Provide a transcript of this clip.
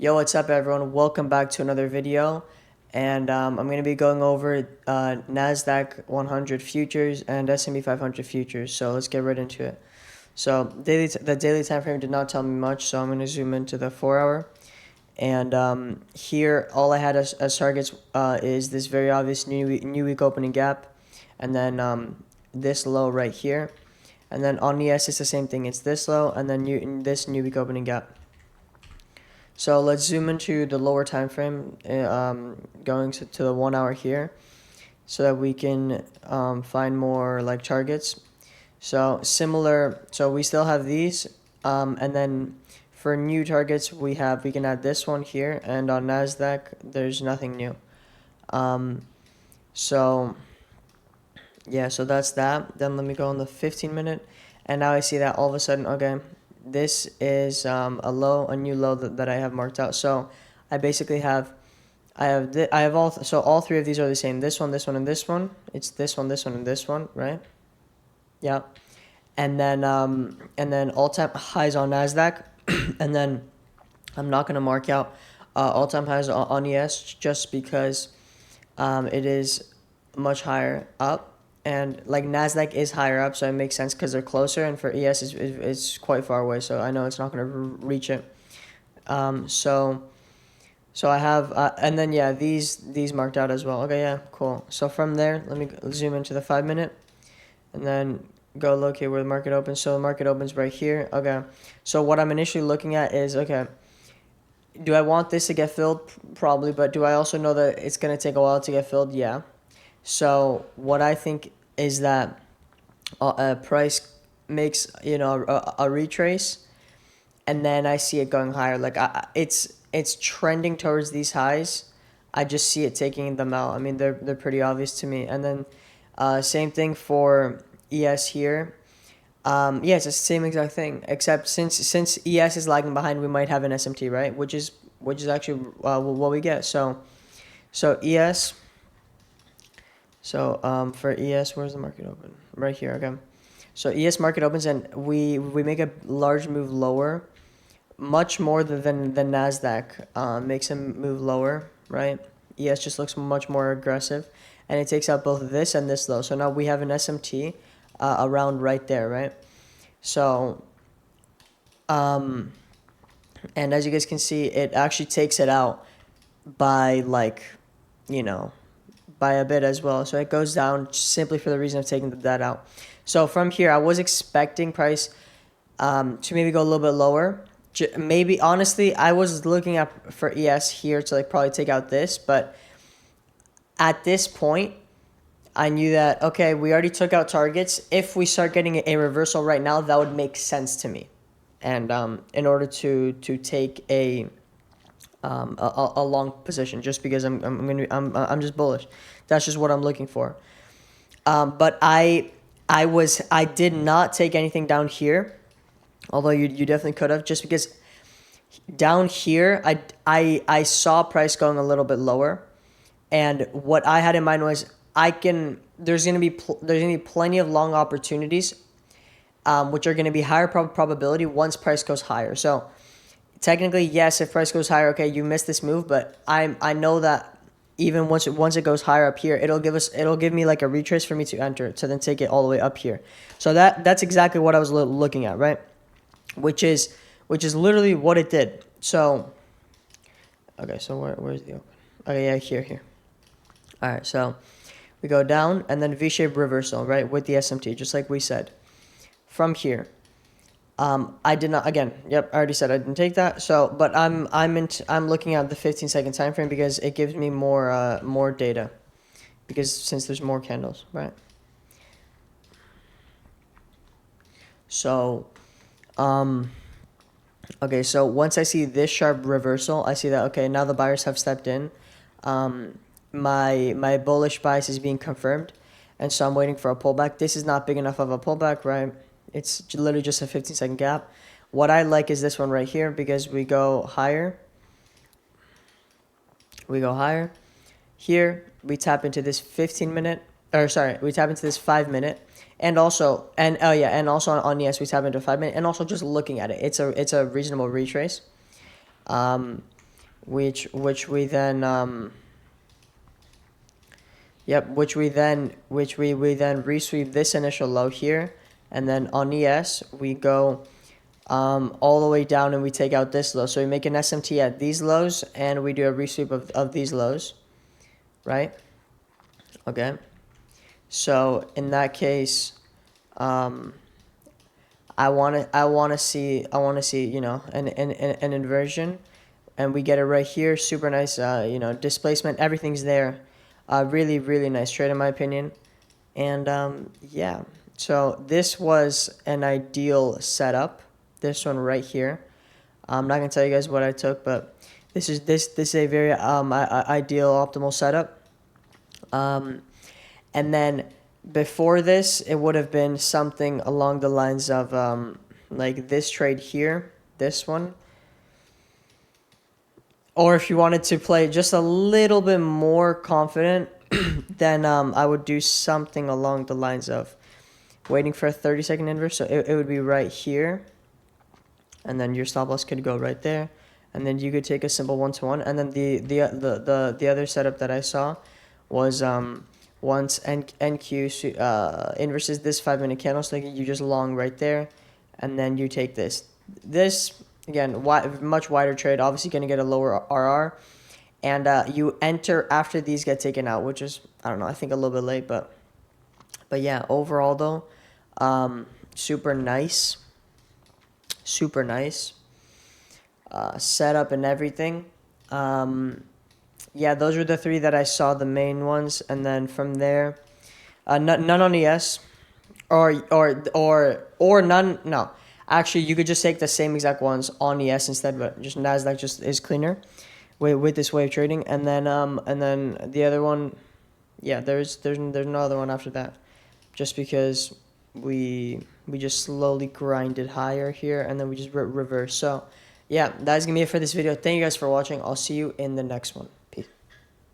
Yo, what's up, everyone? Welcome back to another video. And I'm going to be going over NASDAQ 100 futures and S&P 500 futures. So let's get right into it. So the daily time frame did not tell me much, so I'm going to zoom into the 4 hour. And here, all I had as targets is this very obvious new week opening gap, and then this low right here. And then on ES, it's the same thing. It's this low, and then this new week opening gap. So let's zoom into the lower time frame, going to the 1 hour here, so that we can find more like targets. So similar, so we still have these, and then for new targets we can add this one here, and on Nasdaq there's nothing new. So yeah, so that's that. Then let me go on the 15 minute, and now I see that all of a sudden, okay, this is a new low that I have marked out. So I basically have all three of these are the same. This one, and this one. It's this one, and this one, right? Yeah. And then all-time highs on Nasdaq, and then I'm not gonna mark out all-time highs on ES just because it is much higher up, and like Nasdaq is higher up, so it makes sense because they're closer, and for ES is quite far away, so I know it's not gonna reach it. So I have and then yeah, these marked out as well. Okay, yeah, cool. So from there, let me zoom into the 5 minute, and then go locate where the market opens. So the market opens right here. Okay, so what I'm initially looking at is, okay, do I want this to get filled? Probably, but do I also know that it's gonna take a while to get filled? Yeah. So what I think is that a price makes a retrace, and then I see it going higher. Like it's trending towards these highs. I just see it taking them out. I mean, they're pretty obvious to me. And then same thing for ES here. Yeah, it's the same exact thing, except since ES is lagging behind, we might have an SMT, right? Which is actually what we get. So ES. So for ES, where's the market open? Right here. Okay. So ES market opens, and we make a large move lower, much more than Nasdaq makes a move lower, right? ES just looks much more aggressive, and it takes out both this and this low. So now we have an SMT around right there, right? So and as you guys can see, it actually takes it out by like, you know, by a bit as well. So it goes down simply for the reason of taking that out. So from here, I was expecting price to maybe go a little bit lower. Maybe, honestly, I was looking at for ES here to like probably take out this, but at this point, I knew that, okay, we already took out targets. If we start getting a reversal right now, that would make sense to me. And in order to take a long position, just because I'm just bullish. That's just what I'm looking for. But I did not take anything down here, although you definitely could have, just because down here I saw price going a little bit lower, and what I had in mind was there's gonna be plenty of long opportunities, which are gonna be higher probability once price goes higher. So technically, yes, if price goes higher, okay, you missed this move, but I know that even once it goes higher up here, it'll give me like a retrace for me to enter to then take it all the way up here. So that's exactly what I was looking at, right? Which is literally what it did. So okay, so where's the open? Okay, yeah, here. All right, so we go down and then V-shaped reversal, right, with the SMT, just like we said. From here, I did not, again, yep, I already said I didn't take that. So, but I'm looking at the 15-second time frame because it gives me more data, because since there's more candles, right? So, okay, so once I see this sharp reversal, I see that, okay, now the buyers have stepped in. My bullish bias is being confirmed, and so I'm waiting for a pullback. This is not big enough of a pullback, right? It's literally just a 15-second gap. What I like is this one right here, because we go higher. Here, we tap into this 15-minute, or sorry, we tap into this 5-minute. And also, and also on ES, we tap into 5 minute, and also just looking at it, it's a reasonable retrace. which we then which we then resweep this initial low here, and then on ES we go all the way down and we take out this low. So we make an SMT at these lows and we do a resweep of these lows, right? Okay. So in that case, I want to see you know an inversion, and we get it right here. Super nice, you know, displacement. Everything's there. Really nice trade in my opinion, and yeah. So this was an ideal setup. This one right here. I'm not gonna tell you guys what I took, but this is a very ideal optimal setup. And then before this, it would have been something along the lines of like this trade here, this one. Or if you wanted to play just a little bit more confident, then I would do something along the lines of waiting for a 30-second inverse. So it would be right here. And then your stop loss could go right there. And then you could take a simple 1-to-1. And then the other setup that I saw was once NQ inverses this 5-minute candlestick, you just long right there, and then you take this. This again, much wider trade. Obviously, going to get a lower RR, and you enter after these get taken out, which is, I don't know, I think a little bit late, but yeah, overall though, super nice setup and everything. Yeah, those were the three that I saw, the main ones, and then from there, none on ES, or none. No, actually, you could just take the same exact ones on ES instead, but just Nasdaq just is cleaner with this way of trading, and then the other one, yeah, there's no other one after that, just because we just slowly grinded higher here, and then we just reverse. So yeah, that's gonna be it for this video. Thank you guys for watching. I'll see you in the next one.